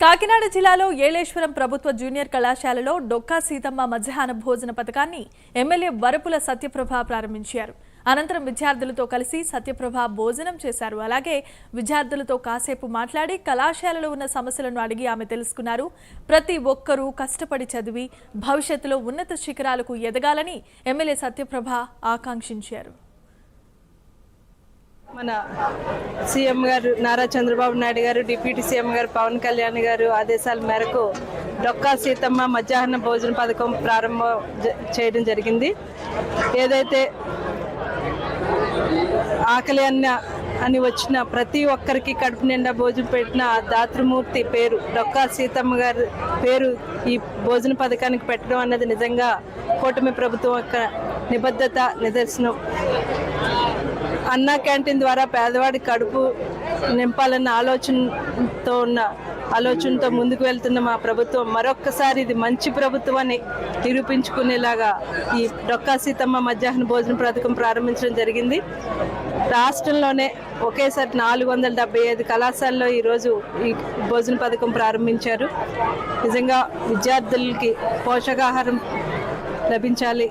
కాకినాడ జిల్లాలో ఏలేశ్వరం ప్రభుత్వ జూనియర్ కళాశాలలో డొక్కా సీతమ్మ మధ్యాహ్న భోజన పథకాన్ని ఎమ్మెల్యే వరపుల సత్యప్రభ ప్రారంభించారు. అనంతరం విద్యార్థులతో కలిసి సత్యప్రభ భోజనం చేశారు. అలాగే విద్యార్థులతో కాసేపు మాట్లాడి కళాశాలలో ఉన్న సమస్యలను అడిగి ఆమె తెలుసుకున్నారు. ప్రతి ఒక్కరూ కష్టపడి చదివి భవిష్యత్తులో ఉన్నత శిఖరాలకు ఎదగాలని ఎమ్మెల్యే సత్యప్రభ ఆకాంక్షించారు. మన సీఎం గారు నారా చంద్రబాబు నాయుడు గారు, డిప్యూటీ సీఎం గారు పవన్ కళ్యాణ్ గారు ఆదేశాల మేరకు డొక్కా సీతమ్మ మధ్యాహ్న భోజన పథకం ప్రారంభం చేయడం జరిగింది. ఏదైతే ఆకలి అని వచ్చిన ప్రతి ఒక్కరికి కడుపు నిండా భోజనం పెట్టిన దాతృమూర్తి పేరు డొక్కా సీతమ్మ గారి పేరు ఈ భోజన పథకానికి పెట్టడం అన్నది నిజంగా కూటమి ప్రభుత్వం యొక్క నిబద్ధత నిదర్శనం. అన్నా క్యాంటీన్ ద్వారా పేదవాడి కడుపు నింపాలన్న ఆలోచనతో ముందుకు వెళ్తున్న మా ప్రభుత్వం మరొక్కసారి ఇది మంచి ప్రభుత్వం అని నిరూపించుకునేలాగా ఈ డొక్కా సీతమ్మ మధ్యాహ్న భోజన పథకం ప్రారంభించడం జరిగింది. రాష్ట్రంలోనే ఒకేసారి 475 కళాశాలలో ఈరోజు ఈ భోజన పథకం ప్రారంభించారు. నిజంగా విద్యార్థులకి పోషకాహారం లభించాలి,